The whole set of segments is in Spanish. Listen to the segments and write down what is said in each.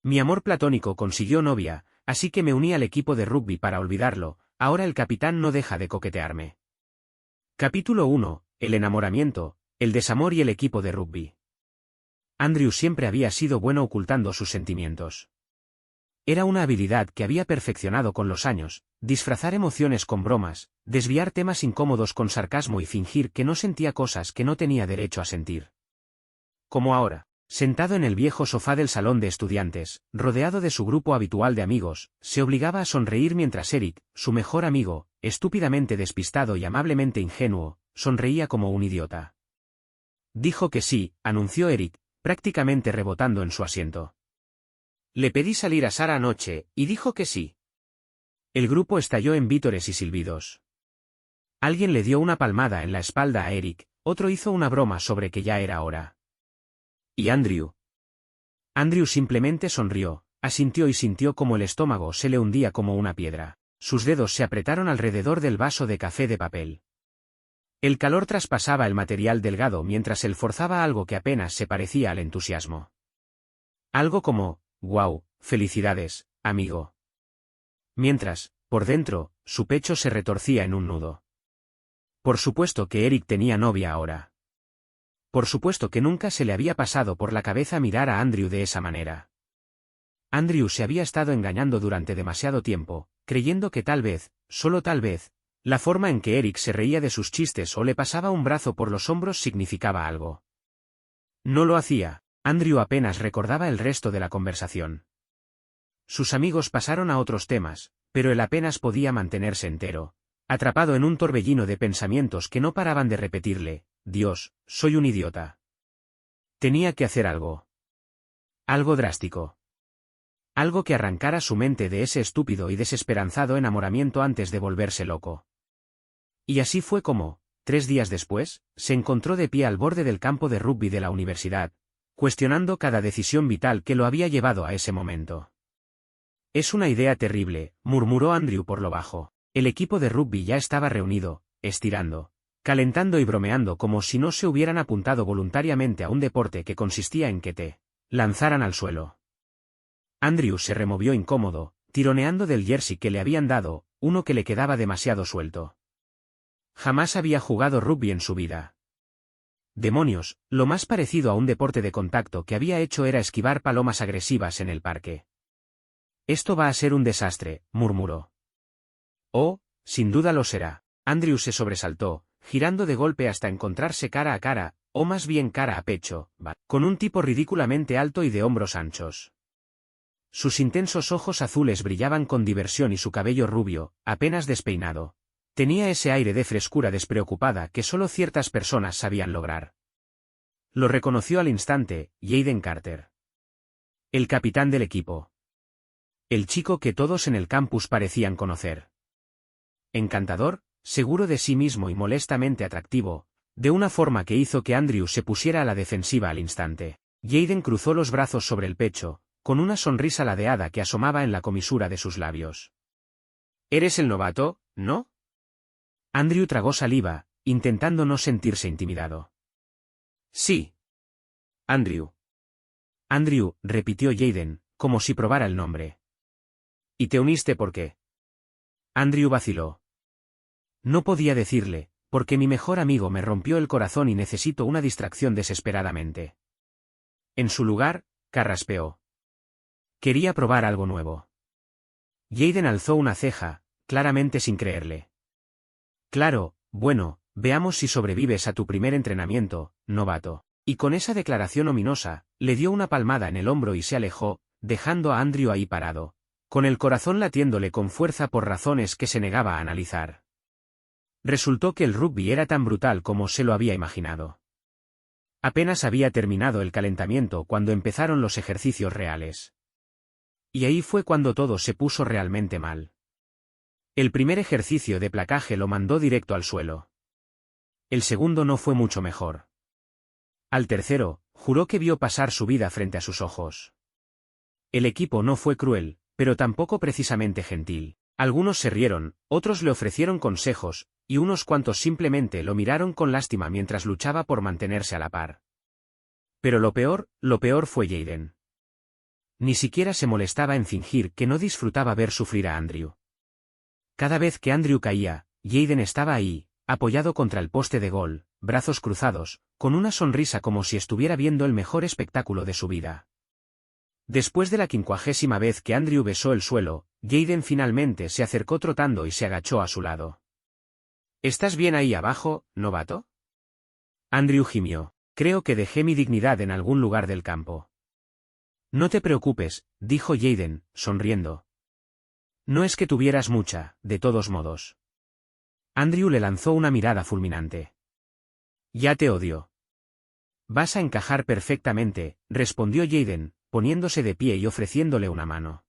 Mi amor platónico consiguió novia, así que me uní al equipo de rugby para olvidarlo, ahora el capitán no deja de coquetearme. Capítulo 1. El enamoramiento, el desamor y el equipo de rugby. Andrew siempre había sido bueno ocultando sus sentimientos. Era una habilidad que había perfeccionado con los años, disfrazar emociones con bromas, desviar temas incómodos con sarcasmo y fingir que no sentía cosas que no tenía derecho a sentir. Como ahora, sentado en el viejo sofá del salón de estudiantes, rodeado de su grupo habitual de amigos, se obligaba a sonreír mientras Eric, su mejor amigo, estúpidamente despistado y amablemente ingenuo, sonreía como un idiota. Dijo que sí, anunció Eric, prácticamente rebotando en su asiento. Le pedí salir a Sara anoche, y dijo que sí. El grupo estalló en vítores y silbidos. Alguien le dio una palmada en la espalda a Eric, otro hizo una broma sobre que ya era hora. ¿Y Andrew? Andrew simplemente sonrió, asintió y sintió como el estómago se le hundía como una piedra. Sus dedos se apretaron alrededor del vaso de café de papel. El calor traspasaba el material delgado mientras él forzaba algo que apenas se parecía al entusiasmo. Algo como, «Guau, felicidades, amigo». Mientras, por dentro, su pecho se retorcía en un nudo. Por supuesto que Eric tenía novia ahora. Por supuesto que nunca se le había pasado por la cabeza mirar a Andrew de esa manera. Andrew se había estado engañando durante demasiado tiempo, creyendo que tal vez, solo tal vez, la forma en que Eric se reía de sus chistes o le pasaba un brazo por los hombros significaba algo. No lo hacía. Andrew apenas recordaba el resto de la conversación. Sus amigos pasaron a otros temas, pero él apenas podía mantenerse entero, atrapado en un torbellino de pensamientos que no paraban de repetirle, «Dios, soy un idiota». Tenía que hacer algo. Algo drástico. Algo que arrancara su mente de ese estúpido y desesperanzado enamoramiento antes de volverse loco. Y así fue como, 3 días después, se encontró de pie al borde del campo de rugby de la universidad, cuestionando cada decisión vital que lo había llevado a ese momento. «Es una idea terrible», murmuró Andrew por lo bajo. El equipo de rugby ya estaba reunido, estirando, calentando y bromeando como si no se hubieran apuntado voluntariamente a un deporte que consistía en que te lanzaran al suelo. Andrew se removió incómodo, tironeando del jersey que le habían dado, uno que le quedaba demasiado suelto. Jamás había jugado rugby en su vida. Demonios, lo más parecido a un deporte de contacto que había hecho era esquivar palomas agresivas en el parque. «Esto va a ser un desastre», murmuró. «Oh, sin duda lo será». Andrew se sobresaltó, girando de golpe hasta encontrarse cara a cara, o más bien cara a pecho, con un tipo ridículamente alto y de hombros anchos. Sus intensos ojos azules brillaban con diversión y su cabello rubio, apenas despeinado, tenía ese aire de frescura despreocupada que solo ciertas personas sabían lograr. Lo reconoció al instante, Jaden Carter. El capitán del equipo. El chico que todos en el campus parecían conocer. Encantador, seguro de sí mismo y molestamente atractivo, de una forma que hizo que Andrew se pusiera a la defensiva al instante. Jaden cruzó los brazos sobre el pecho, con una sonrisa ladeada que asomaba en la comisura de sus labios. «¿Eres el novato, no?» Andrew tragó saliva, intentando no sentirse intimidado. «Sí. Andrew». «Andrew», repitió Jaden, como si probara el nombre. «¿Y te uniste por qué?» Andrew vaciló. «No podía decirle, porque mi mejor amigo me rompió el corazón y necesito una distracción desesperadamente». En su lugar, carraspeó. Quería probar algo nuevo. Jaden alzó una ceja, claramente sin creerle. «Claro, bueno, veamos si sobrevives a tu primer entrenamiento, novato». Y con esa declaración ominosa, le dio una palmada en el hombro y se alejó, dejando a Andrew ahí parado, con el corazón latiéndole con fuerza por razones que se negaba a analizar. Resultó que el rugby era tan brutal como se lo había imaginado. Apenas había terminado el calentamiento cuando empezaron los ejercicios reales. Y ahí fue cuando todo se puso realmente mal. El primer ejercicio de placaje lo mandó directo al suelo. El segundo no fue mucho mejor. Al tercero, juró que vio pasar su vida frente a sus ojos. El equipo no fue cruel, pero tampoco precisamente gentil. Algunos se rieron, otros le ofrecieron consejos, y unos cuantos simplemente lo miraron con lástima mientras luchaba por mantenerse a la par. Pero lo peor fue Jaden. Ni siquiera se molestaba en fingir que no disfrutaba ver sufrir a Andrew. Cada vez que Andrew caía, Jaden estaba ahí, apoyado contra el poste de gol, brazos cruzados, con una sonrisa como si estuviera viendo el mejor espectáculo de su vida. Después de la 50ª vez que Andrew besó el suelo, Jaden finalmente se acercó trotando y se agachó a su lado. ¿Estás bien ahí abajo, novato? Andrew gimió. Creo que dejé mi dignidad en algún lugar del campo. No te preocupes, dijo Jaden, sonriendo. No es que tuvieras mucha, de todos modos. Andrew le lanzó una mirada fulminante. Ya te odio. Vas a encajar perfectamente, respondió Jaden, poniéndose de pie y ofreciéndole una mano.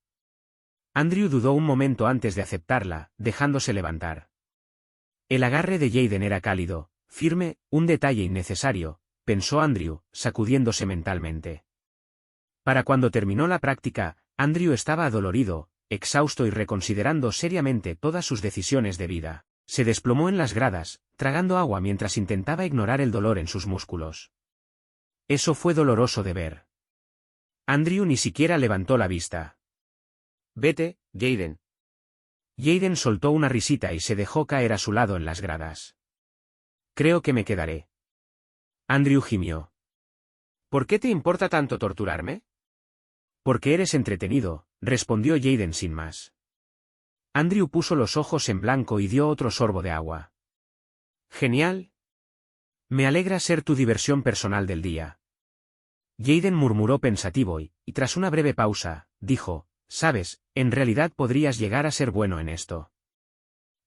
Andrew dudó un momento antes de aceptarla, dejándose levantar. El agarre de Jaden era cálido, firme, un detalle innecesario, pensó Andrew, sacudiéndose mentalmente. Para cuando terminó la práctica, Andrew estaba adolorido, exhausto y reconsiderando seriamente todas sus decisiones de vida. Se desplomó en las gradas, tragando agua mientras intentaba ignorar el dolor en sus músculos. Eso fue doloroso de ver. Andrew ni siquiera levantó la vista. Vete, Jaden. Jaden soltó una risita y se dejó caer a su lado en las gradas. Creo que me quedaré. Andrew gimió. ¿Por qué te importa tanto torturarme? Porque eres entretenido, respondió Jaden sin más. Andrew puso los ojos en blanco y dio otro sorbo de agua. Genial. Me alegra ser tu diversión personal del día. Jaden murmuró pensativo y, tras una breve pausa, dijo, sabes, en realidad podrías llegar a ser bueno en esto.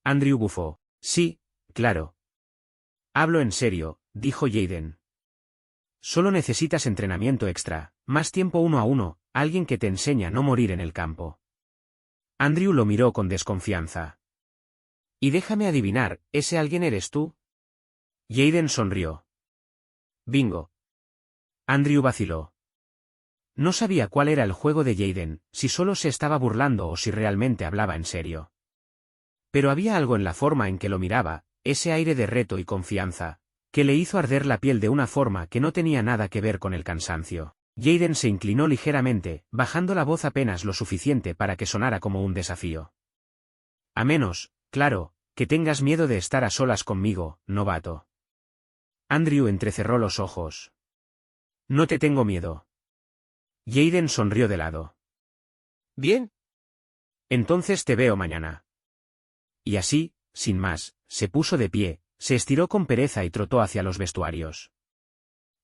Andrew bufó. Sí, claro. Hablo en serio, dijo Jaden. Solo necesitas entrenamiento extra, más tiempo 1 a 1, alguien que te enseña a no morir en el campo. Andrew lo miró con desconfianza. Y déjame adivinar, ¿ese alguien eres tú? Jaden sonrió. Bingo. Andrew vaciló. No sabía cuál era el juego de Jaden, si solo se estaba burlando o si realmente hablaba en serio. Pero había algo en la forma en que lo miraba, ese aire de reto y confianza, que le hizo arder la piel de una forma que no tenía nada que ver con el cansancio. Jaden se inclinó ligeramente, bajando la voz apenas lo suficiente para que sonara como un desafío. A menos, claro, que tengas miedo de estar a solas conmigo, novato. Andrew entrecerró los ojos. No te tengo miedo. Jaden sonrió de lado. Bien. Entonces te veo mañana. Y así, sin más, se puso de pie, se estiró con pereza y trotó hacia los vestuarios.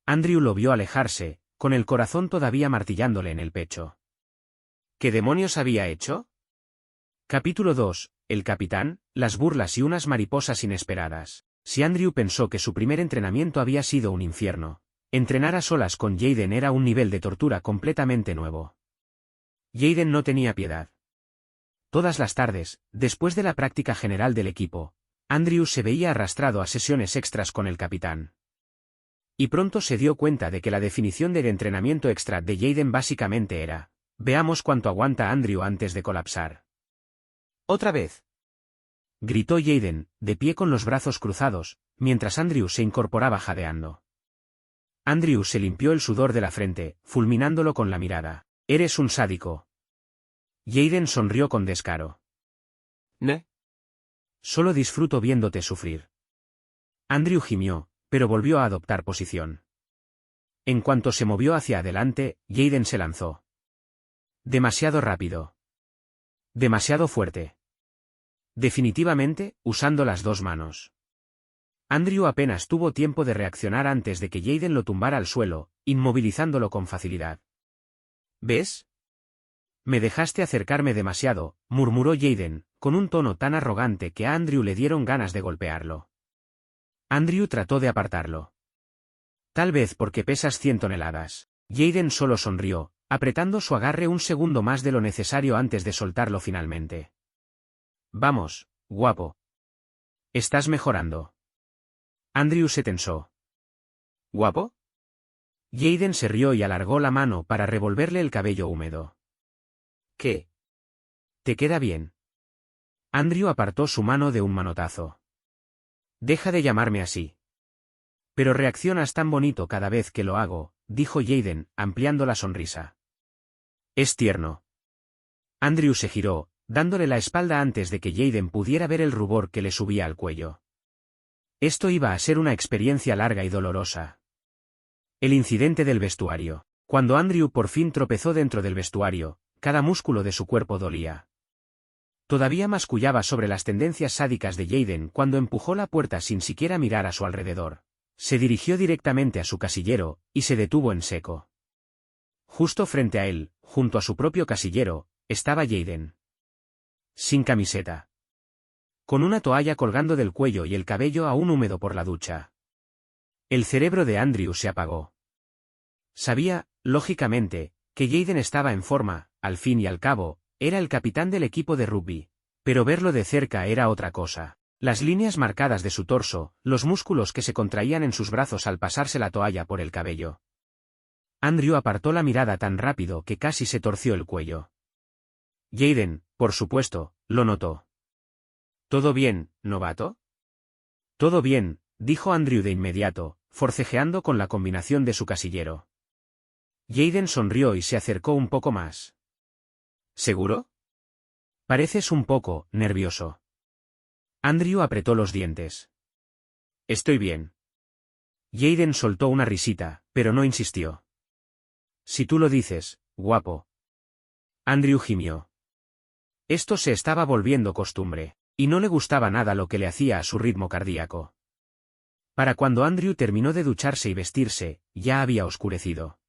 Andrew lo vio alejarse, con el corazón todavía martillándole en el pecho. ¿Qué demonios había hecho? Capítulo 2. El capitán, las burlas y unas mariposas inesperadas. Si Andrew pensó que su primer entrenamiento había sido un infierno, entrenar a solas con Jaden era un nivel de tortura completamente nuevo. Jaden no tenía piedad. Todas las tardes, después de la práctica general del equipo, Andrew se veía arrastrado a sesiones extras con el capitán. Y pronto se dio cuenta de que la definición del entrenamiento extra de Jaden básicamente era: veamos cuánto aguanta Andrew antes de colapsar. ¿Otra vez?, gritó Jaden, de pie con los brazos cruzados, mientras Andrew se incorporaba jadeando. Andrew se limpió el sudor de la frente, fulminándolo con la mirada. Eres un sádico. Jaden sonrió con descaro. ¿Ne? Solo disfruto viéndote sufrir. Andrew gimió, pero volvió a adoptar posición. En cuanto se movió hacia adelante, Jaden se lanzó. Demasiado rápido. Demasiado fuerte. Definitivamente, usando las dos manos. Andrew apenas tuvo tiempo de reaccionar antes de que Jaden lo tumbara al suelo, inmovilizándolo con facilidad. ¿Ves? Me dejaste acercarme demasiado, murmuró Jaden, con un tono tan arrogante que a Andrew le dieron ganas de golpearlo. Andrew trató de apartarlo. Tal vez porque pesas 100 toneladas. Jaden solo sonrió, apretando su agarre un segundo más de lo necesario antes de soltarlo finalmente. Vamos, guapo. Estás mejorando. Andrew se tensó. ¿Guapo? Jaden se rió y alargó la mano para revolverle el cabello húmedo. ¿Qué? ¿Te queda bien? Andrew apartó su mano de un manotazo. Deja de llamarme así. Pero reaccionas tan bonito cada vez que lo hago, dijo Jaden, ampliando la sonrisa. Es tierno. Andrew se giró, dándole la espalda antes de que Jaden pudiera ver el rubor que le subía al cuello. Esto iba a ser una experiencia larga y dolorosa. El incidente del vestuario. Cuando Andrew por fin tropezó dentro del vestuario, cada músculo de su cuerpo dolía. Todavía mascullaba sobre las tendencias sádicas de Jaden cuando empujó la puerta sin siquiera mirar a su alrededor. Se dirigió directamente a su casillero, y se detuvo en seco. Justo frente a él, junto a su propio casillero, estaba Jaden. Sin camiseta. Con una toalla colgando del cuello y el cabello aún húmedo por la ducha. El cerebro de Andrew se apagó. Sabía, lógicamente, que Jaden estaba en forma, al fin y al cabo, era el capitán del equipo de rugby, pero verlo de cerca era otra cosa. Las líneas marcadas de su torso, los músculos que se contraían en sus brazos al pasarse la toalla por el cabello. Andrew apartó la mirada tan rápido que casi se torció el cuello. Jaden, por supuesto, lo notó. ¿Todo bien, novato? Todo bien, dijo Andrew de inmediato, forcejeando con la combinación de su casillero. Jaden sonrió y se acercó un poco más. ¿Seguro? Pareces un poco nervioso. Andrew apretó los dientes. Estoy bien. Jaden soltó una risita, pero no insistió. Si tú lo dices, guapo. Andrew gimió. Esto se estaba volviendo costumbre, y no le gustaba nada lo que le hacía a su ritmo cardíaco. Para cuando Andrew terminó de ducharse y vestirse, ya había oscurecido.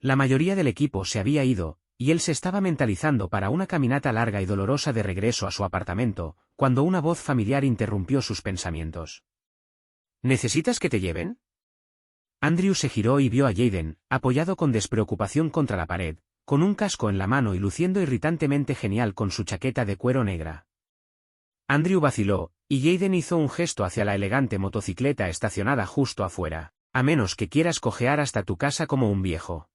La mayoría del equipo se había ido, y él se estaba mentalizando para una caminata larga y dolorosa de regreso a su apartamento, cuando una voz familiar interrumpió sus pensamientos. ¿Necesitas que te lleven? Andrew se giró y vio a Jaden, apoyado con despreocupación contra la pared, con un casco en la mano y luciendo irritantemente genial con su chaqueta de cuero negra. Andrew vaciló, y Jaden hizo un gesto hacia la elegante motocicleta estacionada justo afuera. A menos que quieras cojear hasta tu casa como un viejo.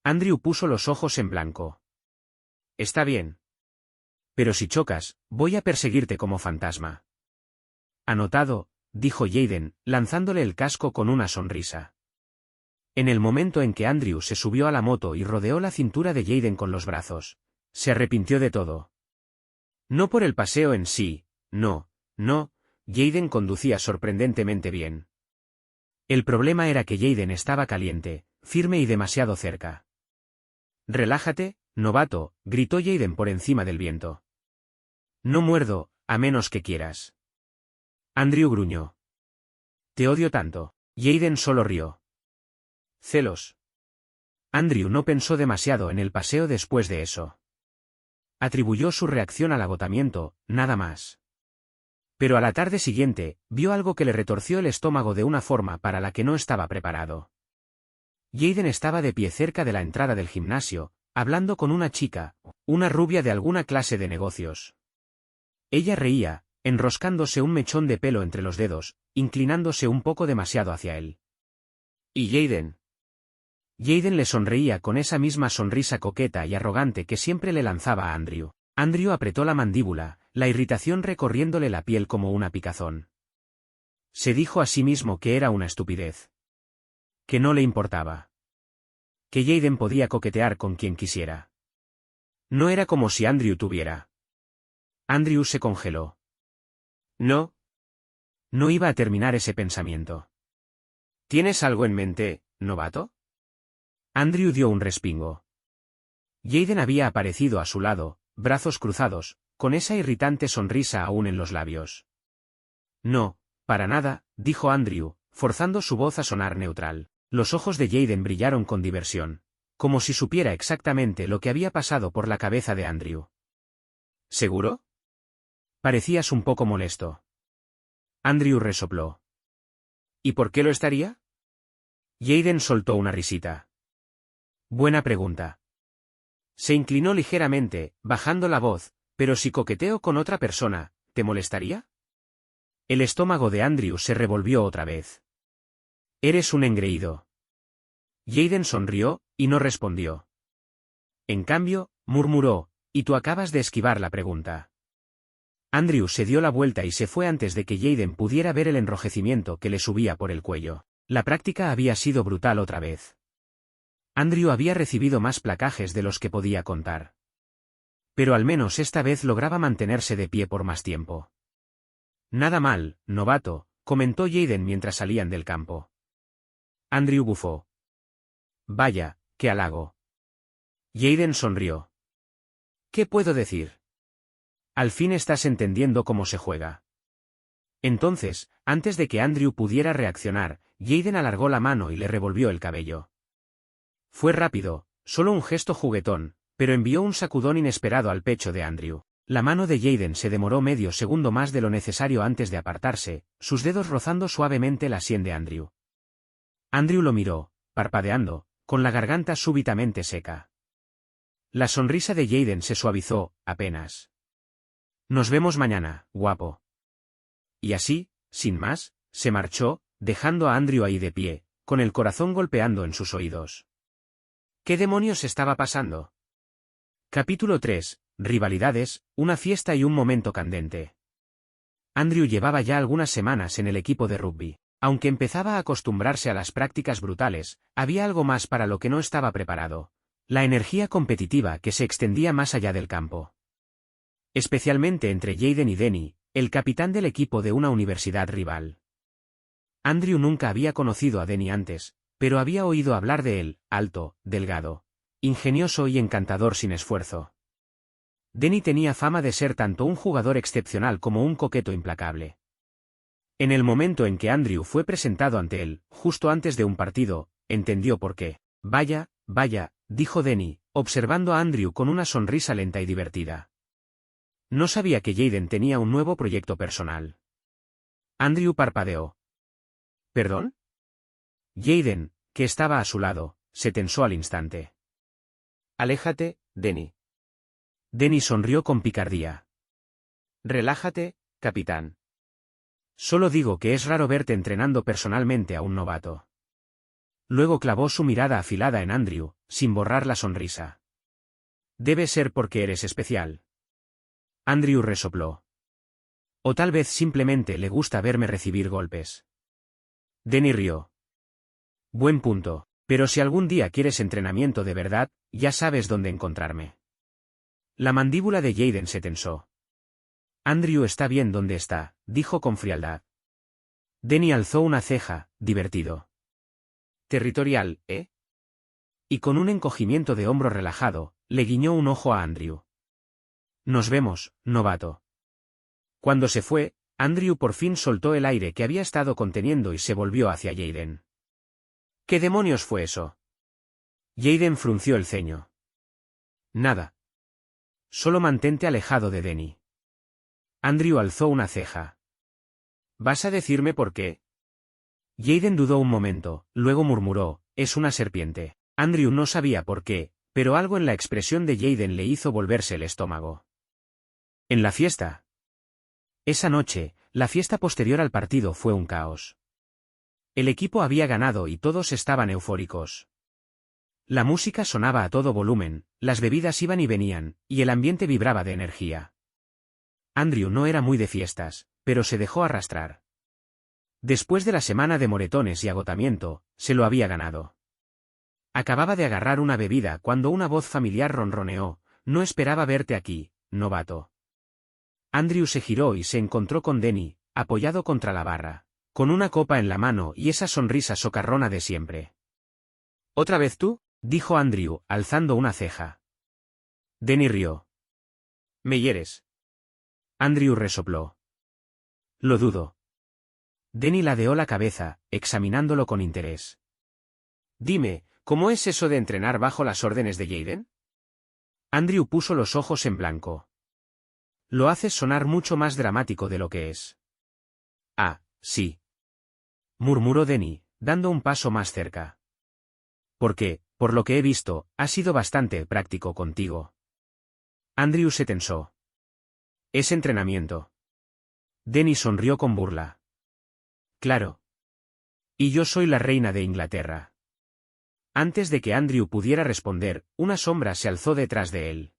Andrew puso los ojos en blanco. Está bien. Pero si chocas, voy a perseguirte como fantasma. Anotado, dijo Jaden, lanzándole el casco con una sonrisa. En el momento en que Andrew se subió a la moto y rodeó la cintura de Jaden con los brazos, se arrepintió de todo. No por el paseo en sí, no, Jaden conducía sorprendentemente bien. El problema era que Jaden estaba caliente, firme y demasiado cerca. Relájate, novato, gritó Jaden por encima del viento. No muerdo, a menos que quieras. Andrew gruñó. Te odio tanto. Jaden solo rió. Celos. Andrew no pensó demasiado en el paseo después de eso. Atribuyó su reacción al agotamiento, nada más. Pero a la tarde siguiente, vio algo que le retorció el estómago de una forma para la que no estaba preparado. Jaden estaba de pie cerca de la entrada del gimnasio, hablando con una chica, una rubia de alguna clase de negocios. Ella reía, enroscándose un mechón de pelo entre los dedos, inclinándose un poco demasiado hacia él. ¿Y Jaden? Jaden le sonreía con esa misma sonrisa coqueta y arrogante que siempre le lanzaba a Andrew. Andrew apretó la mandíbula, la irritación recorriéndole la piel como una picazón. Se dijo a sí mismo que era una estupidez. Que no le importaba. Que Jaden podía coquetear con quien quisiera. No era como si Andrew tuviera. Andrew se congeló. No. No iba a terminar ese pensamiento. ¿Tienes algo en mente, novato? Andrew dio un respingo. Jaden había aparecido a su lado, brazos cruzados, con esa irritante sonrisa aún en los labios. No, para nada, dijo Andrew, forzando su voz a sonar neutral. Los ojos de Jaden brillaron con diversión, como si supiera exactamente lo que había pasado por la cabeza de Andrew. ¿Seguro? Parecías un poco molesto. Andrew resopló. ¿Y por qué lo estaría? Jaden soltó una risita. Buena pregunta. Se inclinó ligeramente, bajando la voz, pero si coqueteo con otra persona, ¿te molestaría? El estómago de Andrew se revolvió otra vez. Eres un engreído. Jaden sonrió, y no respondió. En cambio, murmuró, y tú acabas de esquivar la pregunta. Andrew se dio la vuelta y se fue antes de que Jaden pudiera ver el enrojecimiento que le subía por el cuello. La práctica había sido brutal otra vez. Andrew había recibido más placajes de los que podía contar. Pero al menos esta vez lograba mantenerse de pie por más tiempo. Nada mal, novato, comentó Jaden mientras salían del campo. Andrew bufó. Vaya, qué halago. Jaden sonrió. ¿Qué puedo decir? Al fin estás entendiendo cómo se juega. Entonces, antes de que Andrew pudiera reaccionar, Jaden alargó la mano y le revolvió el cabello. Fue rápido, solo un gesto juguetón, pero envió un sacudón inesperado al pecho de Andrew. La mano de Jaden se demoró medio segundo más de lo necesario antes de apartarse, sus dedos rozando suavemente la sien de Andrew. Andrew lo miró, parpadeando, con la garganta súbitamente seca. La sonrisa de Jaden se suavizó, apenas. Nos vemos mañana, guapo. Y así, sin más, se marchó, dejando a Andrew ahí de pie, con el corazón golpeando en sus oídos. ¿Qué demonios estaba pasando? Capítulo 3. Rivalidades, una fiesta y un momento candente. Andrew llevaba ya algunas semanas en el equipo de rugby. Aunque empezaba a acostumbrarse a las prácticas brutales, había algo más para lo que no estaba preparado. La energía competitiva que se extendía más allá del campo. Especialmente entre Jaden y Denny, el capitán del equipo de una universidad rival. Andrew nunca había conocido a Denny antes, pero había oído hablar de él, alto, delgado, ingenioso y encantador sin esfuerzo. Denny tenía fama de ser tanto un jugador excepcional como un coqueto implacable. En el momento en que Andrew fue presentado ante él, justo antes de un partido, entendió por qué. Vaya, vaya, dijo Denny, observando a Andrew con una sonrisa lenta y divertida. No sabía que Jaden tenía un nuevo proyecto personal. Andrew parpadeó. ¿Perdón? Jaden, que estaba a su lado, se tensó al instante. Aléjate, Denny. Denny sonrió con picardía. Relájate, capitán. Solo digo que es raro verte entrenando personalmente a un novato. Luego clavó su mirada afilada en Andrew, sin borrar la sonrisa. Debe ser porque eres especial. Andrew resopló. O tal vez simplemente le gusta verme recibir golpes. Denny rió. Buen punto, pero si algún día quieres entrenamiento de verdad, ya sabes dónde encontrarme. La mandíbula de Jaden se tensó. Andrew está bien donde está, dijo con frialdad. Denny alzó una ceja, divertido. Territorial, ¿eh? Y con un encogimiento de hombro relajado, le guiñó un ojo a Andrew. Nos vemos, novato. Cuando se fue, Andrew por fin soltó el aire que había estado conteniendo y se volvió hacia Jaden. ¿Qué demonios fue eso? Jaden frunció el ceño. Nada. Solo mantente alejado de Denny. Andrew alzó una ceja. ¿Vas a decirme por qué? Jaden dudó un momento, luego murmuró, es una serpiente. Andrew no sabía por qué, pero algo en la expresión de Jaden le hizo volverse el estómago. En la fiesta. Esa noche, la fiesta posterior al partido fue un caos. El equipo había ganado y todos estaban eufóricos. La música sonaba a todo volumen, las bebidas iban y venían, y el ambiente vibraba de energía. Andrew no era muy de fiestas, pero se dejó arrastrar. Después de la semana de moretones y agotamiento, se lo había ganado. Acababa de agarrar una bebida cuando una voz familiar ronroneó, no esperaba verte aquí, novato. Andrew se giró y se encontró con Denny, apoyado contra la barra, con una copa en la mano y esa sonrisa socarrona de siempre. ¿Otra vez tú?, dijo Andrew, alzando una ceja. Denny rió. ¿Me hieres? Andrew resopló. Lo dudo. Denny ladeó la cabeza, examinándolo con interés. Dime, ¿cómo es eso de entrenar bajo las órdenes de Jaden? Andrew puso los ojos en blanco. Lo haces sonar mucho más dramático de lo que es. Ah, sí. Murmuró Denny, dando un paso más cerca. Porque, por lo que he visto, ha sido bastante práctico contigo. Andrew se tensó. Es entrenamiento. Denny sonrió con burla. Claro. Y yo soy la reina de Inglaterra. Antes de que Andrew pudiera responder, una sombra se alzó detrás de él.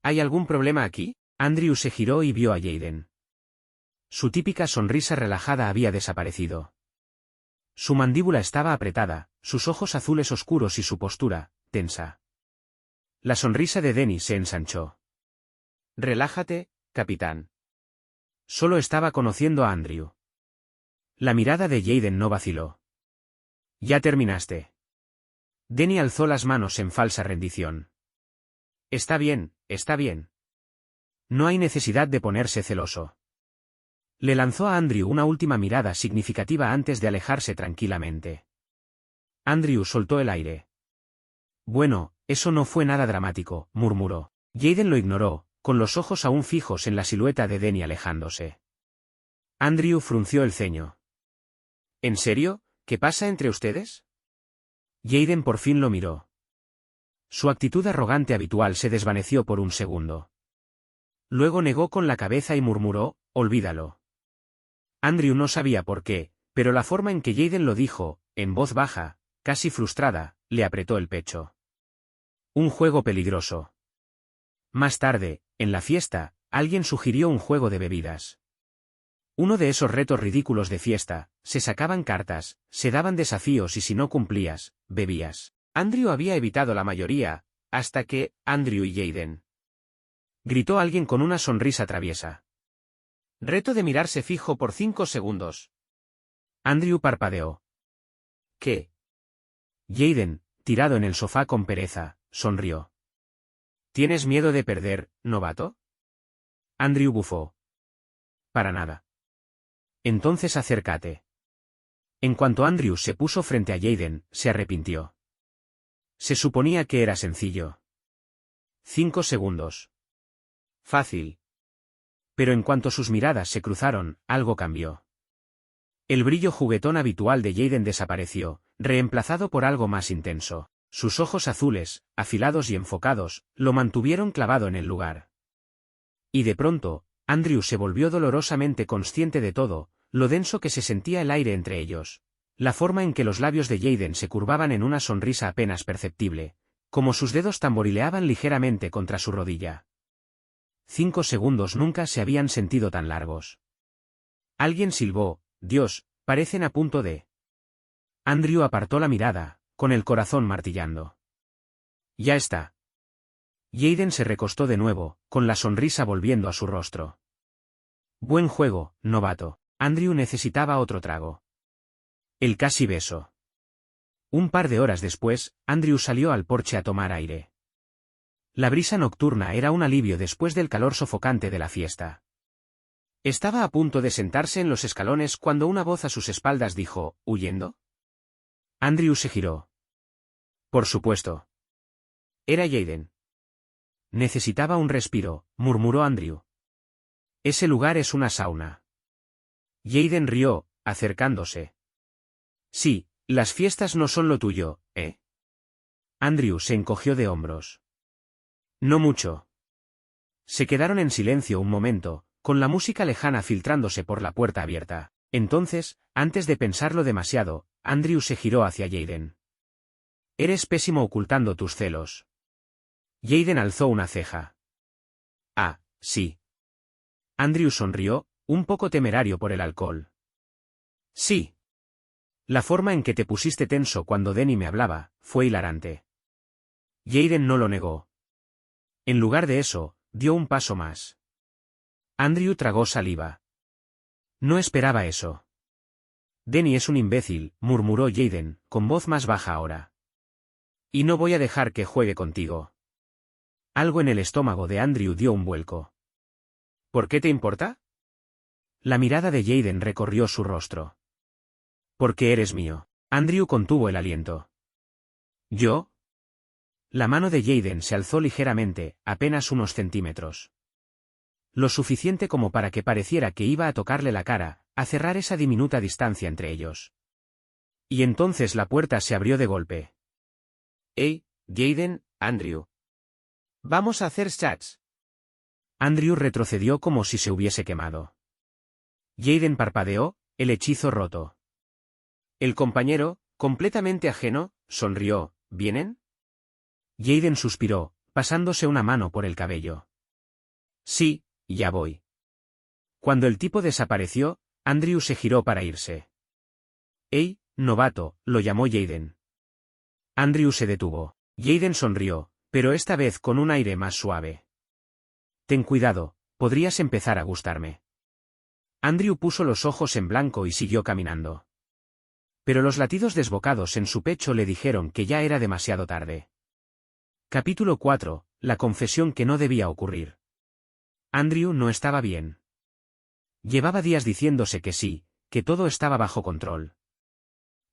¿Hay algún problema aquí? Andrew se giró y vio a Jaden. Su típica sonrisa relajada había desaparecido. Su mandíbula estaba apretada, sus ojos azules oscuros y su postura, tensa. La sonrisa de Denny se ensanchó. Relájate, capitán. Solo estaba conociendo a Andrew. La mirada de Jaden no vaciló. Ya terminaste. Denny alzó las manos en falsa rendición. Está bien, está bien. No hay necesidad de ponerse celoso. Le lanzó a Andrew una última mirada significativa antes de alejarse tranquilamente. Andrew soltó el aire. Bueno, eso no fue nada dramático, murmuró. Jaden lo ignoró, con los ojos aún fijos en la silueta de Denny alejándose. Andrew frunció el ceño. ¿En serio? ¿Qué pasa entre ustedes? Jaden por fin lo miró. Su actitud arrogante habitual se desvaneció por un segundo. Luego negó con la cabeza y murmuró, olvídalo. Andrew no sabía por qué, pero la forma en que Jaden lo dijo, en voz baja, casi frustrada, le apretó el pecho. Un juego peligroso. Más tarde, en la fiesta, alguien sugirió un juego de bebidas. Uno de esos retos ridículos de fiesta, se sacaban cartas, se daban desafíos y si no cumplías, bebías. Andrew había evitado la mayoría, hasta que, Andrew y Jaden. Gritó alguien con una sonrisa traviesa. Reto de mirarse fijo por 5 segundos. Andrew parpadeó. ¿Qué? Jaden, tirado en el sofá con pereza, sonrió. ¿Tienes miedo de perder, novato? Andrew bufó. Para nada. Entonces acércate. En cuanto Andrew se puso frente a Jaden, se arrepintió. Se suponía que era sencillo. 5 segundos. Fácil. Pero en cuanto sus miradas se cruzaron, algo cambió. El brillo juguetón habitual de Jaden desapareció, reemplazado por algo más intenso. Sus ojos azules, afilados y enfocados, lo mantuvieron clavado en el lugar. Y de pronto, Andrew se volvió dolorosamente consciente de todo, lo denso que se sentía el aire entre ellos. La forma en que los labios de Jaden se curvaban en una sonrisa apenas perceptible, como sus dedos tamborileaban ligeramente contra su rodilla. 5 segundos nunca se habían sentido tan largos. Alguien silbó, Dios, parecen a punto de... Andrew apartó la mirada, con el corazón martillando. Ya está. Jaden se recostó de nuevo, con la sonrisa volviendo a su rostro. Buen juego, novato. Andrew necesitaba otro trago. El casi beso. Un par de horas después, Andrew salió al porche a tomar aire. La brisa nocturna era un alivio después del calor sofocante de la fiesta. Estaba a punto de sentarse en los escalones cuando una voz a sus espaldas dijo, ¿huyendo? Andrew se giró. Por supuesto. Era Jaden. Necesitaba un respiro, murmuró Andrew. Ese lugar es una sauna. Jaden rió, acercándose. Sí, las fiestas no son lo tuyo, ¿eh? Andrew se encogió de hombros. No mucho. Se quedaron en silencio un momento, con la música lejana filtrándose por la puerta abierta. Entonces, antes de pensarlo demasiado, Andrew se giró hacia Jaden. Eres pésimo ocultando tus celos. Jaden alzó una ceja. Ah, sí. Andrew sonrió, un poco temerario por el alcohol. Sí. La forma en que te pusiste tenso cuando Denny me hablaba, fue hilarante. Jaden no lo negó. En lugar de eso, dio un paso más. Andrew tragó saliva. No esperaba eso. Denny es un imbécil, murmuró Jaden, con voz más baja ahora. Y no voy a dejar que juegue contigo. Algo en el estómago de Andrew dio un vuelco. ¿Por qué te importa? La mirada de Jaden recorrió su rostro. Porque eres mío. Andrew contuvo el aliento. ¿Yo? La mano de Jaden se alzó ligeramente, apenas unos centímetros. Lo suficiente como para que pareciera que iba a tocarle la cara, a cerrar esa diminuta distancia entre ellos. Y entonces la puerta se abrió de golpe. «Hey, Jaden, Andrew. Vamos a hacer chats». Andrew retrocedió como si se hubiese quemado. Jaden parpadeó, el hechizo roto. El compañero, completamente ajeno, sonrió, ¿vienen? Jaden suspiró, pasándose una mano por el cabello. Sí, ya voy. Cuando el tipo desapareció, Andrew se giró para irse. «Hey, novato, lo llamó Jaden. Andrew se detuvo. Jaden sonrió, pero esta vez con un aire más suave. Ten cuidado, podrías empezar a gustarme. Andrew puso los ojos en blanco y siguió caminando. Pero los latidos desbocados en su pecho le dijeron que ya era demasiado tarde. Capítulo 4. La confesión que no debía ocurrir. Andrew no estaba bien. Llevaba días diciéndose que sí, que todo estaba bajo control.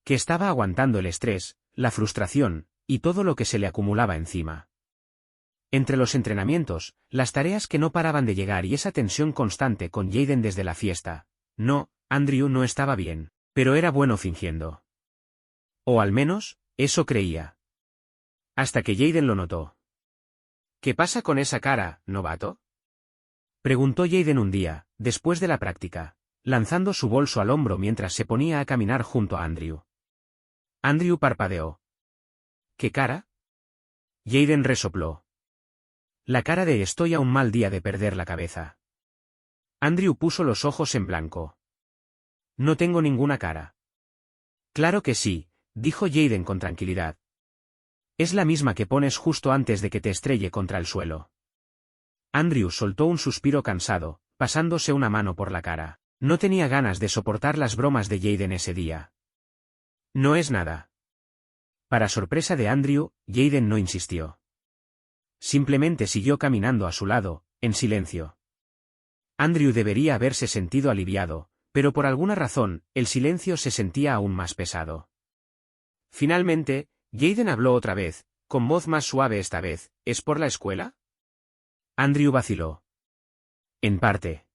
Que estaba aguantando el estrés, la frustración, y todo lo que se le acumulaba encima. Entre los entrenamientos, las tareas que no paraban de llegar y esa tensión constante con Jaden desde la fiesta. No, Andrew no estaba bien, pero era bueno fingiendo. O al menos, eso creía. Hasta que Jaden lo notó. ¿Qué pasa con esa cara, novato? Preguntó Jaden un día, después de la práctica, lanzando su bolso al hombro mientras se ponía a caminar junto a Andrew. Andrew parpadeó. ¿Qué cara? Jaden resopló. La cara de estoy a un mal día de perder la cabeza. Andrew puso los ojos en blanco. No tengo ninguna cara. Claro que sí, dijo Jaden con tranquilidad. Es la misma que pones justo antes de que te estrelle contra el suelo. Andrew soltó un suspiro cansado, pasándose una mano por la cara. No tenía ganas de soportar las bromas de Jaden ese día. No es nada. Para sorpresa de Andrew, Jaden no insistió. Simplemente siguió caminando a su lado, en silencio. Andrew debería haberse sentido aliviado, pero por alguna razón, el silencio se sentía aún más pesado. Finalmente, Jaden habló otra vez, con voz más suave esta vez. ¿Es por la escuela? Andrew vaciló. En parte.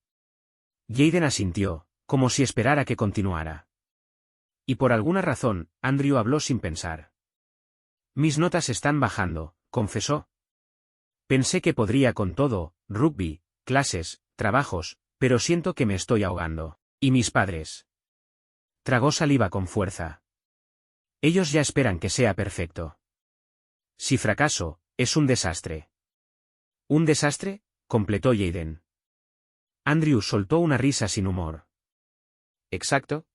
Jaden asintió, como si esperara que continuara. Y por alguna razón, Andrew habló sin pensar. Mis notas están bajando, confesó. Pensé que podría con todo, rugby, clases, trabajos, pero siento que me estoy ahogando. ¿Y mis padres? Tragó saliva con fuerza. Ellos ya esperan que sea perfecto. Si fracaso, es un desastre. ¿Un desastre?, completó Jaden. Andrew soltó una risa sin humor. ¿Exacto?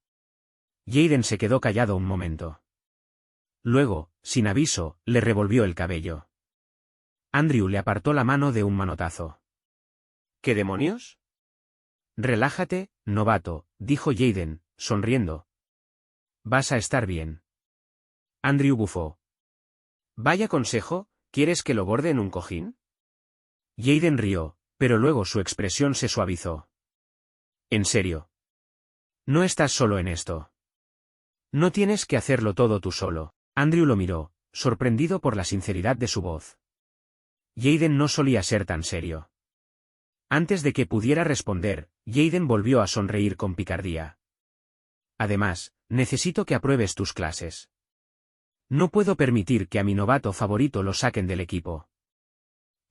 Jaden se quedó callado un momento. Luego, sin aviso, le revolvió el cabello. Andrew le apartó la mano de un manotazo. ¿Qué demonios? Relájate, novato, dijo Jaden, sonriendo. Vas a estar bien. Andrew bufó. Vaya consejo, ¿quieres que lo borde en un cojín? Jaden rió, pero luego su expresión se suavizó. ¿En serio? No estás solo en esto. No tienes que hacerlo todo tú solo. Andrew lo miró, sorprendido por la sinceridad de su voz. Jaden no solía ser tan serio. Antes de que pudiera responder, Jaden volvió a sonreír con picardía. Además, necesito que apruebes tus clases. No puedo permitir que a mi novato favorito lo saquen del equipo.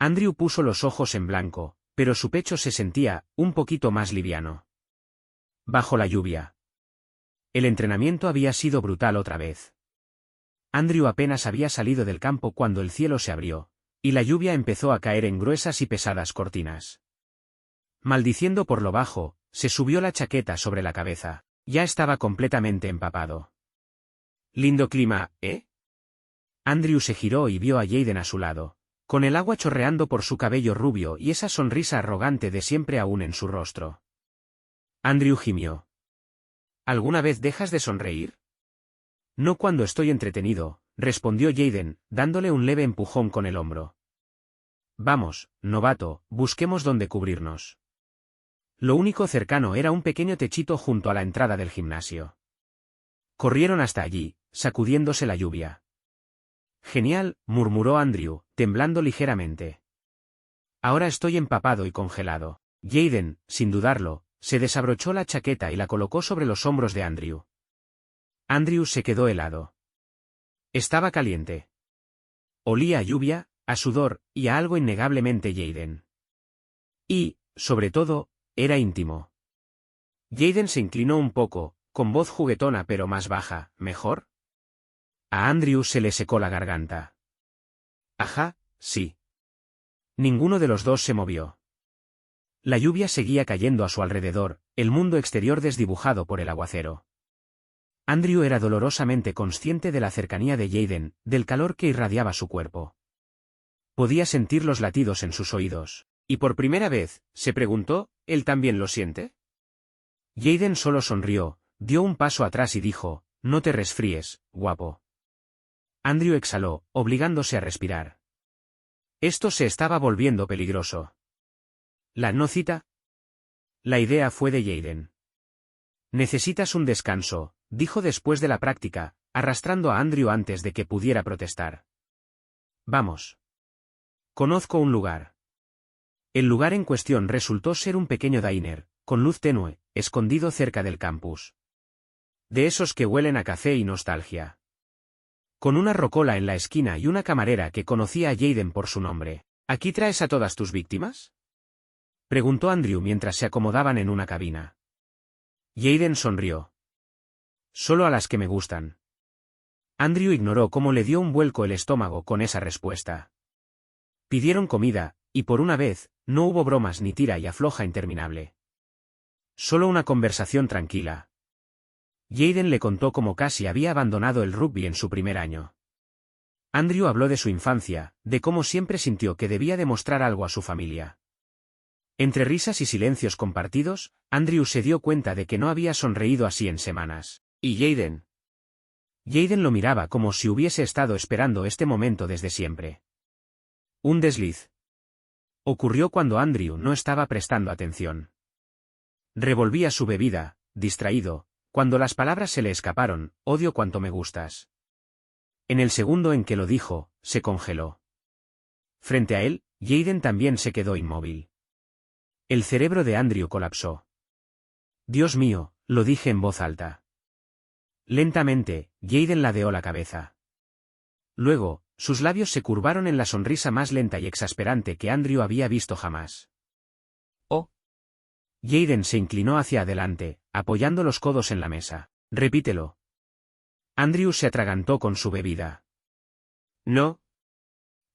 Andrew puso los ojos en blanco, pero su pecho se sentía un poquito más liviano. Bajo la lluvia. El entrenamiento había sido brutal otra vez. Andrew apenas había salido del campo cuando el cielo se abrió, y la lluvia empezó a caer en gruesas y pesadas cortinas. Maldiciendo por lo bajo, se subió la chaqueta sobre la cabeza. Ya estaba completamente empapado. Lindo clima, ¿eh? Andrew se giró y vio a Jaden a su lado, con el agua chorreando por su cabello rubio y esa sonrisa arrogante de siempre aún en su rostro. Andrew gimió. ¿Alguna vez dejas de sonreír? No cuando estoy entretenido, respondió Jaden, dándole un leve empujón con el hombro. Vamos, novato, busquemos dónde cubrirnos. Lo único cercano era un pequeño techito junto a la entrada del gimnasio. Corrieron hasta allí, sacudiéndose la lluvia. Genial, murmuró Andrew, temblando ligeramente. Ahora estoy empapado y congelado. Jaden, sin dudarlo, se desabrochó la chaqueta y la colocó sobre los hombros de Andrew. Andrew se quedó helado. Estaba caliente. Olía a lluvia, a sudor, y a algo innegablemente Jaden. Y, sobre todo, era íntimo. Jaden se inclinó un poco, con voz juguetona pero más baja. ¿Mejor? A Andrew se le secó la garganta. Ajá, sí. Ninguno de los dos se movió. La lluvia seguía cayendo a su alrededor, el mundo exterior desdibujado por el aguacero. Andrew era dolorosamente consciente de la cercanía de Jaden, del calor que irradiaba su cuerpo. Podía sentir los latidos en sus oídos. Y por primera vez, se preguntó, ¿él también lo siente? Jaden solo sonrió, dio un paso atrás y dijo, no te resfríes, guapo. Andrew exhaló, obligándose a respirar. Esto se estaba volviendo peligroso. ¿La no cita? La idea fue de Jaden. Necesitas un descanso, dijo después de la práctica, arrastrando a Andrew antes de que pudiera protestar. Vamos. Conozco un lugar. El lugar en cuestión resultó ser un pequeño diner, con luz tenue, escondido cerca del campus. De esos que huelen a café y nostalgia. Con una rocola en la esquina y una camarera que conocía a Jaden por su nombre. ¿Aquí traes a todas tus víctimas?, preguntó Andrew mientras se acomodaban en una cabina. Jaden sonrió. Solo a las que me gustan. Andrew ignoró cómo le dio un vuelco el estómago con esa respuesta. Pidieron comida, y por una vez, no hubo bromas ni tira y afloja interminable. Solo una conversación tranquila. Jaden le contó cómo casi había abandonado el rugby en su primer año. Andrew habló de su infancia, de cómo siempre sintió que debía demostrar algo a su familia. Entre risas y silencios compartidos, Andrew se dio cuenta de que no había sonreído así en semanas. ¿Y Jaden? Jaden lo miraba como si hubiese estado esperando este momento desde siempre. Un desliz. Ocurrió cuando Andrew no estaba prestando atención. Revolvía su bebida, distraído, cuando las palabras se le escaparon, odio cuanto me gustas. En el segundo en que lo dijo, se congeló. Frente a él, Jaden también se quedó inmóvil. El cerebro de Andrew colapsó. Dios mío, lo dije en voz alta. Lentamente, Jaden ladeó la cabeza. Luego, sus labios se curvaron en la sonrisa más lenta y exasperante que Andrew había visto jamás. Oh. Jaden se inclinó hacia adelante, apoyando los codos en la mesa. Repítelo. Andrew se atragantó con su bebida. No.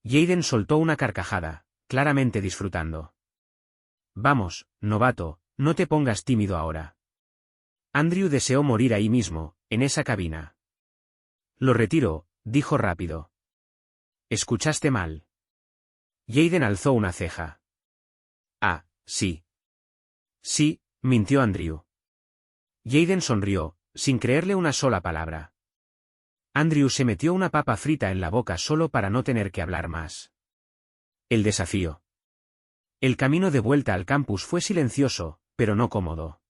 Jaden soltó una carcajada, claramente disfrutando. Vamos, novato, no te pongas tímido ahora. Andrew deseó morir ahí mismo, en esa cabina. Lo retiro, dijo rápido. ¿Escuchaste mal? Jaden alzó una ceja. Ah, sí. Sí, mintió Andrew. Jaden sonrió, sin creerle una sola palabra. Andrew se metió una papa frita en la boca solo para no tener que hablar más. El desafío. El camino de vuelta al campus fue silencioso, pero no cómodo.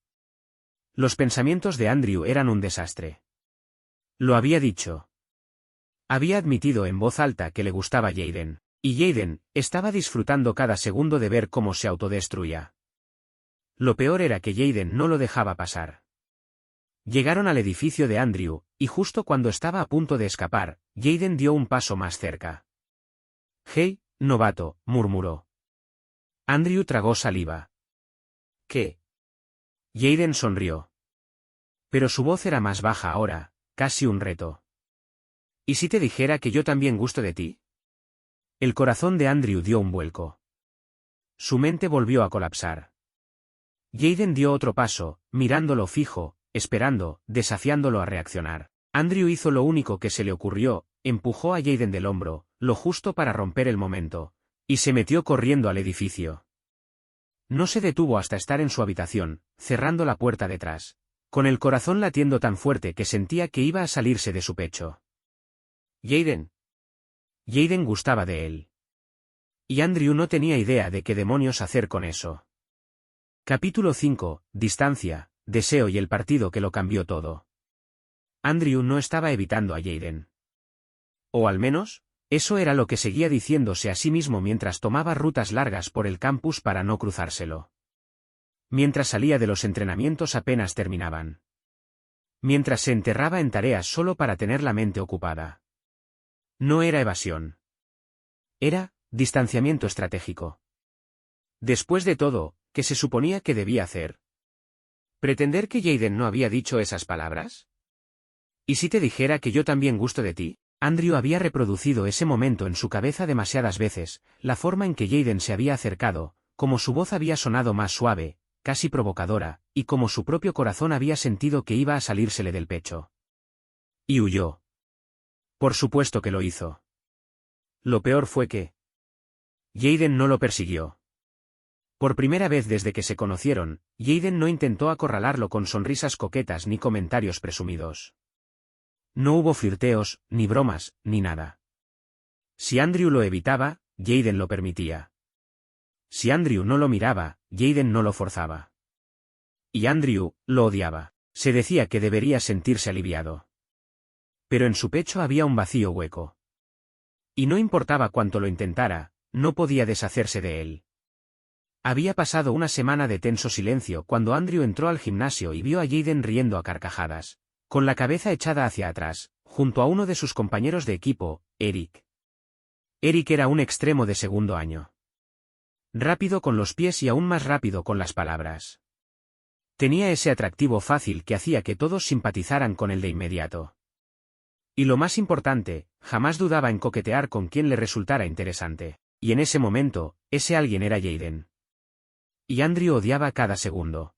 Los pensamientos de Andrew eran un desastre. Lo había dicho. Había admitido en voz alta que le gustaba Jaden, y Jaden estaba disfrutando cada segundo de ver cómo se autodestruía. Lo peor era que Jaden no lo dejaba pasar. Llegaron al edificio de Andrew, y justo cuando estaba a punto de escapar, Jaden dio un paso más cerca. «Hey, novato», murmuró. Andrew tragó saliva. ¿Qué? Jaden sonrió. Pero su voz era más baja ahora, casi un reto. ¿Y si te dijera que yo también gusto de ti? El corazón de Andrew dio un vuelco. Su mente volvió a colapsar. Jaden dio otro paso, mirándolo fijo, esperando, desafiándolo a reaccionar. Andrew hizo lo único que se le ocurrió, empujó a Jaden del hombro, lo justo para romper el momento, y se metió corriendo al edificio. No se detuvo hasta estar en su habitación, cerrando la puerta detrás, con el corazón latiendo tan fuerte que sentía que iba a salirse de su pecho. Jaden. Jaden gustaba de él. Y Andrew no tenía idea de qué demonios hacer con eso. Capítulo 5, Distancia, Deseo y el partido que lo cambió todo. Andrew no estaba evitando a Jaden. O al menos, eso era lo que seguía diciéndose a sí mismo mientras tomaba rutas largas por el campus para no cruzárselo. Mientras salía de los entrenamientos apenas terminaban. Mientras se enterraba en tareas solo para tener la mente ocupada. No era evasión. Era distanciamiento estratégico. Después de todo, ¿qué se suponía que debía hacer? ¿Pretender que Jaden no había dicho esas palabras? ¿Y si te dijera que yo también gusto de ti? Andrew había reproducido ese momento en su cabeza demasiadas veces, la forma en que Jaden se había acercado, como su voz había sonado más suave, casi provocadora, y como su propio corazón había sentido que iba a salírsele del pecho. Y huyó. Por supuesto que lo hizo. Lo peor fue que Jaden no lo persiguió. Por primera vez desde que se conocieron, Jaden no intentó acorralarlo con sonrisas coquetas ni comentarios presumidos. No hubo flirteos, ni bromas, ni nada. Si Andrew lo evitaba, Jaden lo permitía. Si Andrew no lo miraba, Jaden no lo forzaba. Y Andrew lo odiaba. Se decía que debería sentirse aliviado. Pero en su pecho había un vacío hueco. Y no importaba cuánto lo intentara, no podía deshacerse de él. Había pasado una semana de tenso silencio cuando Andrew entró al gimnasio y vio a Jaden riendo a carcajadas, con la cabeza echada hacia atrás, junto a uno de sus compañeros de equipo, Eric. Eric era un extremo de segundo año. Rápido con los pies y aún más rápido con las palabras. Tenía ese atractivo fácil que hacía que todos simpatizaran con él de inmediato. Y lo más importante, jamás dudaba en coquetear con quien le resultara interesante. Y en ese momento, ese alguien era Jaden. Y Andrew odiaba cada segundo.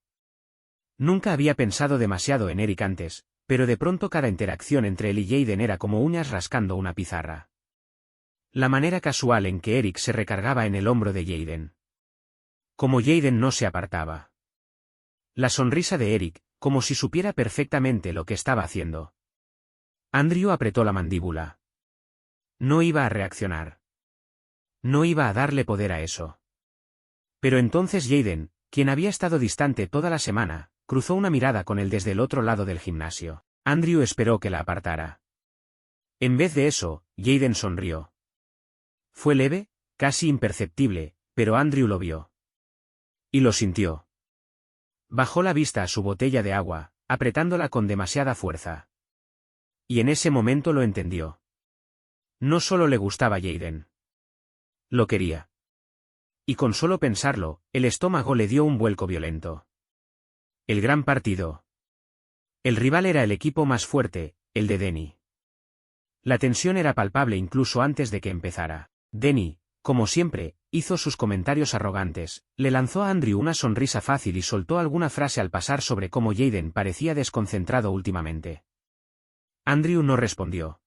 Nunca había pensado demasiado en Eric antes, pero de pronto cada interacción entre él y Jaden era como uñas rascando una pizarra. La manera casual en que Eric se recargaba en el hombro de Jaden. Como Jaden no se apartaba. La sonrisa de Eric, como si supiera perfectamente lo que estaba haciendo. Andrew apretó la mandíbula. No iba a reaccionar. No iba a darle poder a eso. Pero entonces Jaden, quien había estado distante toda la semana, cruzó una mirada con él desde el otro lado del gimnasio. Andrew esperó que la apartara. En vez de eso, Jaden sonrió. Fue leve, casi imperceptible, pero Andrew lo vio. Y lo sintió. Bajó la vista a su botella de agua, apretándola con demasiada fuerza. Y en ese momento lo entendió. No solo le gustaba Jaden. Lo quería. Y con solo pensarlo, el estómago le dio un vuelco violento. El gran partido. El rival era el equipo más fuerte, el de Denny. La tensión era palpable incluso antes de que empezara. Denny, como siempre, hizo sus comentarios arrogantes, le lanzó a Andrew una sonrisa fácil y soltó alguna frase al pasar sobre cómo Jaden parecía desconcentrado últimamente. Andrew no respondió.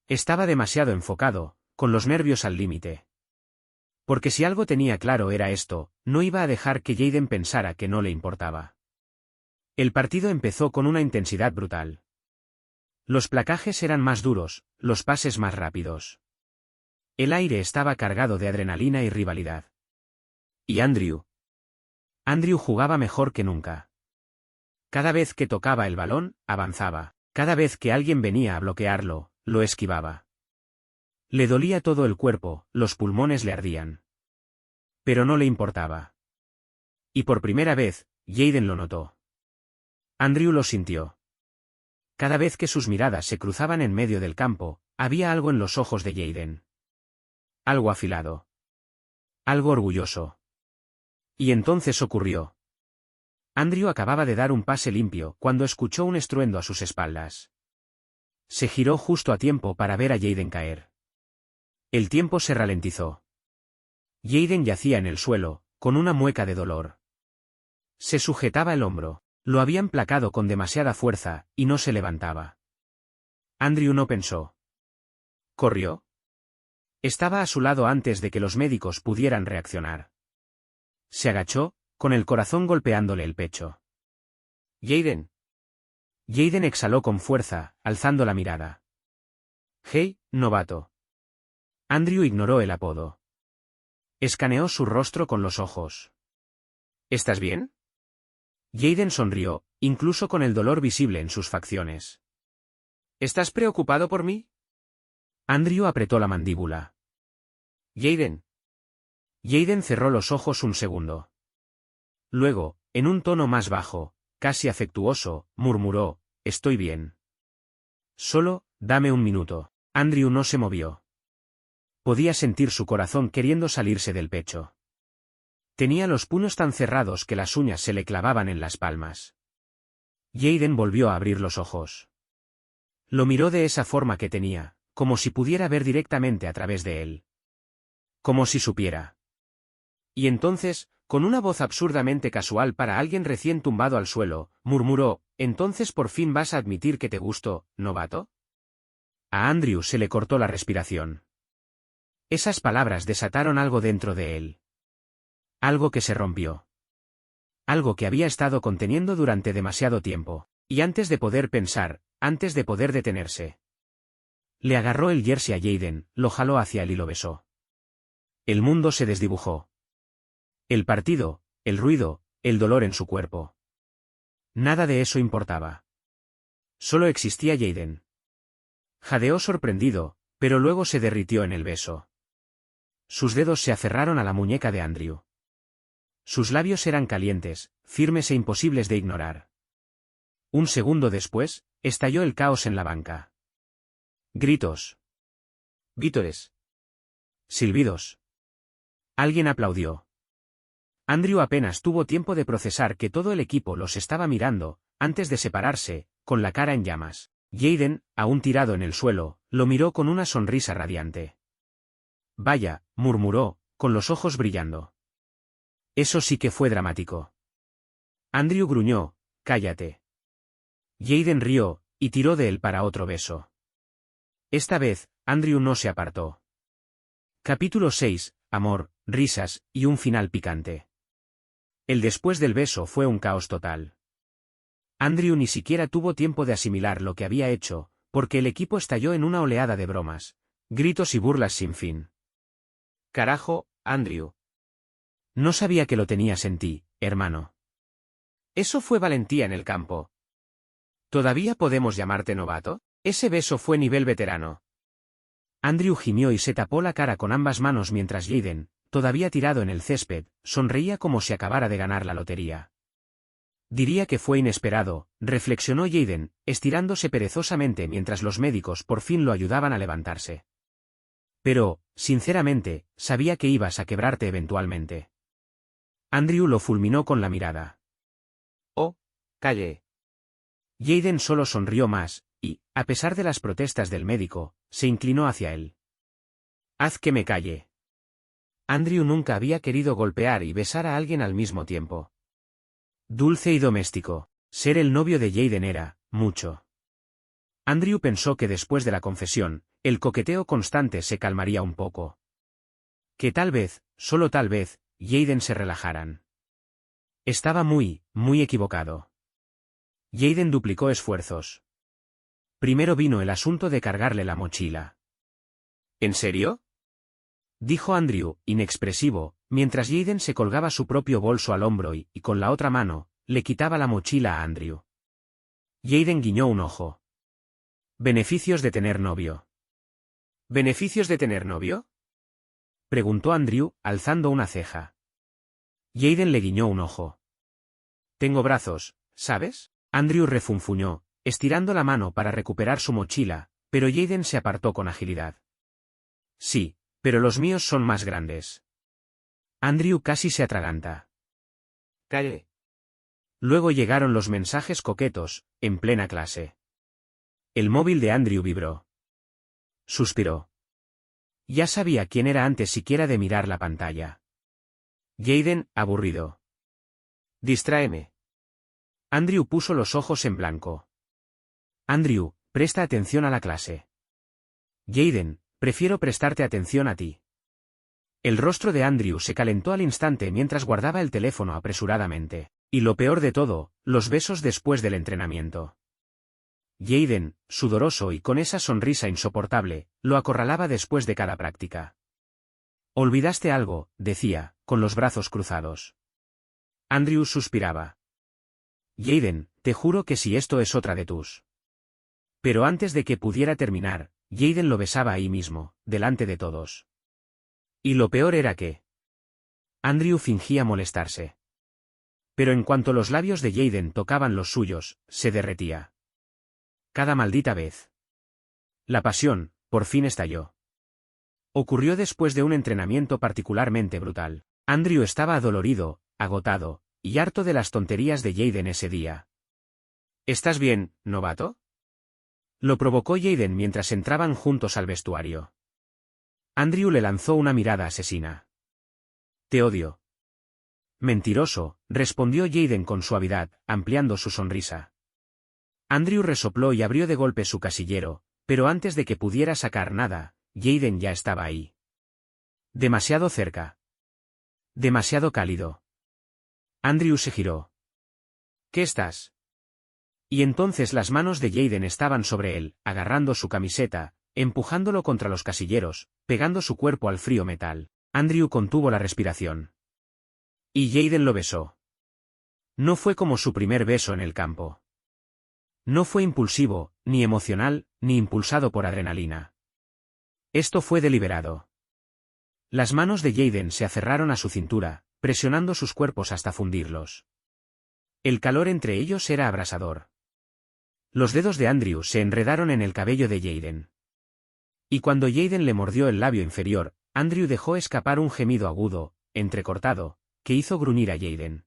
Estaba demasiado enfocado, con los nervios al límite. Porque si algo tenía claro era esto, no iba a dejar que Jaden pensara que no le importaba. El partido empezó con una intensidad brutal. Los placajes eran más duros, los pases más rápidos. El aire estaba cargado de adrenalina y rivalidad. ¿Y Andrew? Andrew jugaba mejor que nunca. Cada vez que tocaba el balón, avanzaba. Cada vez que alguien venía a bloquearlo, lo esquivaba. Le dolía todo el cuerpo, los pulmones le ardían. Pero no le importaba. Y por primera vez, Jaden lo notó. Andrew lo sintió. Cada vez que sus miradas se cruzaban en medio del campo, había algo en los ojos de Jaden. Algo afilado. Algo orgulloso. Y entonces ocurrió. Andrew acababa de dar un pase limpio cuando escuchó un estruendo a sus espaldas. Se giró justo a tiempo para ver a Jaden caer. El tiempo se ralentizó. Jaden yacía en el suelo, con una mueca de dolor. Se sujetaba el hombro. Lo habían placado con demasiada fuerza, y no se levantaba. Andrew no pensó. ¿Corrió? Estaba a su lado antes de que los médicos pudieran reaccionar. Se agachó, con el corazón golpeándole el pecho. «Jaden». Jaden exhaló con fuerza, alzando la mirada. «Hey, novato». Andrew ignoró el apodo. Escaneó su rostro con los ojos. «¿Estás bien?» Jaden sonrió, incluso con el dolor visible en sus facciones. «¿Estás preocupado por mí?» Andrew apretó la mandíbula. «Jaden». Jaden cerró los ojos un segundo. Luego, en un tono más bajo, casi afectuoso, murmuró, «Estoy bien. Solo, dame un minuto». Andrew no se movió. Podía sentir su corazón queriendo salirse del pecho. Tenía los puños tan cerrados que las uñas se le clavaban en las palmas. Jaden volvió a abrir los ojos. Lo miró de esa forma que tenía, como si pudiera ver directamente a través de él. Como si supiera. Y entonces, con una voz absurdamente casual para alguien recién tumbado al suelo, murmuró, «¿Entonces por fin vas a admitir que te gusto, novato?» A Andrew se le cortó la respiración. Esas palabras desataron algo dentro de él. Algo que se rompió. Algo que había estado conteniendo durante demasiado tiempo. Y antes de poder pensar, antes de poder detenerse. Le agarró el jersey a Jaden, lo jaló hacia él y lo besó. El mundo se desdibujó. El partido, el ruido, el dolor en su cuerpo. Nada de eso importaba. Solo existía Jaden. Jadeó sorprendido, pero luego se derritió en el beso. Sus dedos se aferraron a la muñeca de Andrew. Sus labios eran calientes, firmes e imposibles de ignorar. Un segundo después, estalló el caos en la banca. Gritos. Vítores. Silbidos. Alguien aplaudió. Andrew apenas tuvo tiempo de procesar que todo el equipo los estaba mirando, antes de separarse, con la cara en llamas. Jaden, aún tirado en el suelo, lo miró con una sonrisa radiante. «Vaya», murmuró, con los ojos brillando. Eso sí que fue dramático. Andrew gruñó, «Cállate». Jaden rió, y tiró de él para otro beso. Esta vez, Andrew no se apartó. Capítulo 6, amor, risas, y un final picante. El después del beso fue un caos total. Andrew ni siquiera tuvo tiempo de asimilar lo que había hecho, porque el equipo estalló en una oleada de bromas, gritos y burlas sin fin. «Carajo, Andrew. No sabía que lo tenías en ti, hermano. Eso fue valentía en el campo. ¿Todavía podemos llamarte novato? Ese beso fue nivel veterano». Andrew gimió y se tapó la cara con ambas manos mientras Jaden, todavía tirado en el césped, sonreía como si acabara de ganar la lotería. Diría que fue inesperado, reflexionó Jaden, estirándose perezosamente mientras los médicos por fin lo ayudaban a levantarse. Pero, sinceramente, sabía que ibas a quebrarte eventualmente. Andrew lo fulminó con la mirada. «Oh, calle». Jaden solo sonrió más, y, a pesar de las protestas del médico, se inclinó hacia él. «Haz que me calle». Andrew nunca había querido golpear y besar a alguien al mismo tiempo. Dulce y doméstico. Ser el novio de Jaden era, mucho. Andrew pensó que después de la confesión, el coqueteo constante se calmaría un poco. Que tal vez, solo tal vez, Jaden se relajaran. Estaba muy equivocado. Jaden duplicó esfuerzos. Primero vino el asunto de cargarle la mochila. ¿En serio?, dijo Andrew, inexpresivo, mientras Jaden se colgaba su propio bolso al hombro y, con la otra mano, le quitaba la mochila a Andrew. Jaden guiñó un ojo. «¿Beneficios de tener novio?» «¿Beneficios de tener novio?», preguntó Andrew, alzando una ceja. Jaden le guiñó un ojo. «Tengo brazos, ¿sabes?». Andrew refunfuñó, estirando la mano para recuperar su mochila, pero Jaden se apartó con agilidad. «Sí, pero los míos son más grandes». Andrew casi se atraganta. «Calle». Luego llegaron los mensajes coquetos, en plena clase. El móvil de Andrew vibró. Suspiró. Ya sabía quién era antes siquiera de mirar la pantalla. Jaden, aburrido. «Distráeme». Andrew puso los ojos en blanco. «Andrew, presta atención a la clase». «Jaden, prefiero prestarte atención a ti». El rostro de Andrew se calentó al instante mientras guardaba el teléfono apresuradamente. Y lo peor de todo, los besos después del entrenamiento. Jaden, sudoroso y con esa sonrisa insoportable, lo acorralaba después de cada práctica. «Olvidaste algo», decía, con los brazos cruzados. Andrew suspiraba. «Jaden, te juro que si esto es otra de tus». Pero antes de que pudiera terminar, Jaden lo besaba ahí mismo, delante de todos. Y lo peor era que Andrew fingía molestarse. Pero en cuanto los labios de Jaden tocaban los suyos, se derretía. Cada maldita vez. La pasión, por fin estalló. Ocurrió después de un entrenamiento particularmente brutal. Andrew estaba adolorido, agotado, y harto de las tonterías de Jaden ese día. «¿Estás bien, novato?», lo provocó Jaden mientras entraban juntos al vestuario. Andrew le lanzó una mirada asesina. «Te odio». Mentiroso, respondió Jaden con suavidad, ampliando su sonrisa. Andrew resopló y abrió de golpe su casillero, pero antes de que pudiera sacar nada, Jaden ya estaba ahí. Demasiado cerca. Demasiado cálido. Andrew se giró. ¿Qué estás? Y entonces las manos de Jaden estaban sobre él, agarrando su camiseta, empujándolo contra los casilleros, pegando su cuerpo al frío metal. Andrew contuvo la respiración. Y Jaden lo besó. No fue como su primer beso en el campo. No fue impulsivo, ni emocional, ni impulsado por adrenalina. Esto fue deliberado. Las manos de Jaden se aferraron a su cintura, presionando sus cuerpos hasta fundirlos. El calor entre ellos era abrasador. Los dedos de Andrew se enredaron en el cabello de Jaden. Y cuando Jaden le mordió el labio inferior, Andrew dejó escapar un gemido agudo, entrecortado, que hizo gruñir a Jaden.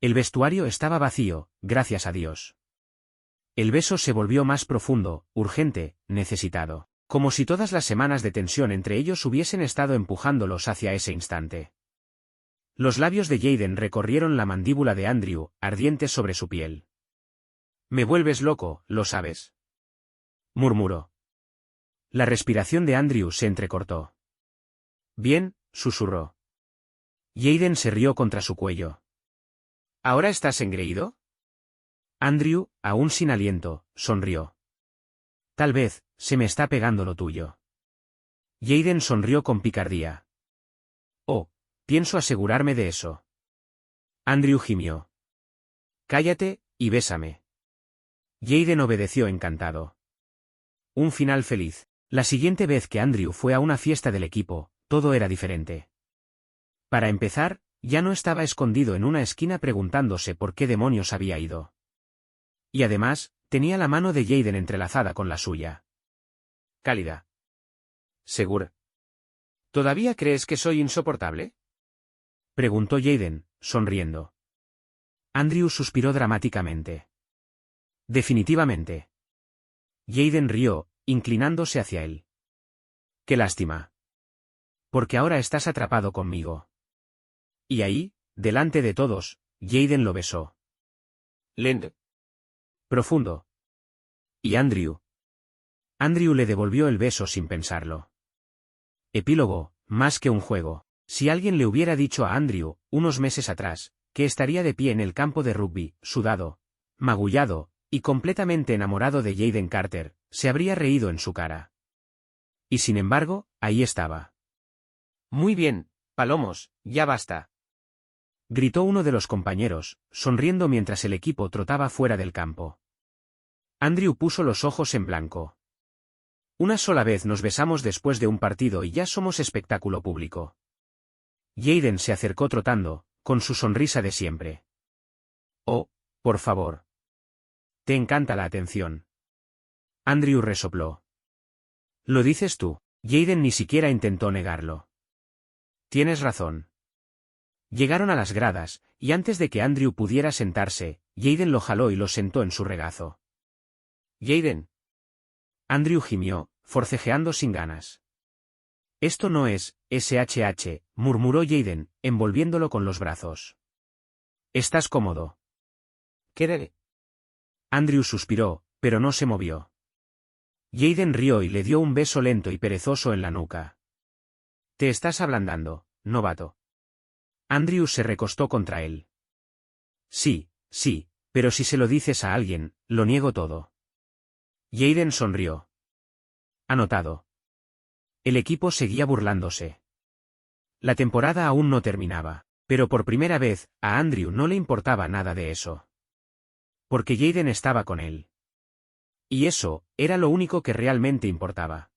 El vestuario estaba vacío, gracias a Dios. El beso se volvió más profundo, urgente, necesitado, como si todas las semanas de tensión entre ellos hubiesen estado empujándolos hacia ese instante. Los labios de Jaden recorrieron la mandíbula de Andrew, ardientes sobre su piel. «Me vuelves loco, lo sabes», murmuró. La respiración de Andrew se entrecortó. «Bien», susurró. Jaden se rió contra su cuello. «¿Ahora estás engreído?» Andrew, aún sin aliento, sonrió. «Tal vez, se me está pegando lo tuyo». Jaden sonrió con picardía. «Oh, pienso asegurarme de eso». Andrew gimió. «Cállate, y bésame». Jaden obedeció encantado. Un final feliz. La siguiente vez que Andrew fue a una fiesta del equipo, todo era diferente. Para empezar, ya no estaba escondido en una esquina preguntándose por qué demonios había ido. Y además, tenía la mano de Jaden entrelazada con la suya. Cálida. ¿Segura? ¿Todavía crees que soy insoportable?, preguntó Jaden, sonriendo. Andrew suspiró dramáticamente. Definitivamente. Jaden rió, inclinándose hacia él. Qué lástima. Porque ahora estás atrapado conmigo. Y ahí, delante de todos, Jaden lo besó. Lento. Profundo. Y Andrew. Andrew le devolvió el beso sin pensarlo. Epílogo, más que un juego. Si alguien le hubiera dicho a Andrew, unos meses atrás, que estaría de pie en el campo de rugby, sudado, magullado, y completamente enamorado de Jaden Carter, se habría reído en su cara. Y sin embargo, ahí estaba. «Muy bien, Palomos, ya basta», gritó uno de los compañeros, sonriendo mientras el equipo trotaba fuera del campo. Andrew puso los ojos en blanco. «Una sola vez nos besamos después de un partido y ya somos espectáculo público». Jaden se acercó trotando, con su sonrisa de siempre. «Oh, por favor. Te encanta la atención». Andrew resopló. «¿Lo dices tú?» Jaden ni siquiera intentó negarlo. «Tienes razón». Llegaron a las gradas, y antes de que Andrew pudiera sentarse, Jaden lo jaló y lo sentó en su regazo. «Jaden». Andrew gimió, forcejeando sin ganas. «Esto no es, SHH», murmuró Jaden, envolviéndolo con los brazos. «¿Estás cómodo?» «¿Qué?» Andrew suspiró, pero no se movió. Jaden rió y le dio un beso lento y perezoso en la nuca. «Te estás ablandando, novato». Andrew se recostó contra él. «Sí, sí, pero si se lo dices a alguien, lo niego todo». Jaden sonrió. Anotado. El equipo seguía burlándose. La temporada aún no terminaba, pero por primera vez, a Andrew no le importaba nada de eso. Porque Jaden estaba con él. Y eso, era lo único que realmente importaba.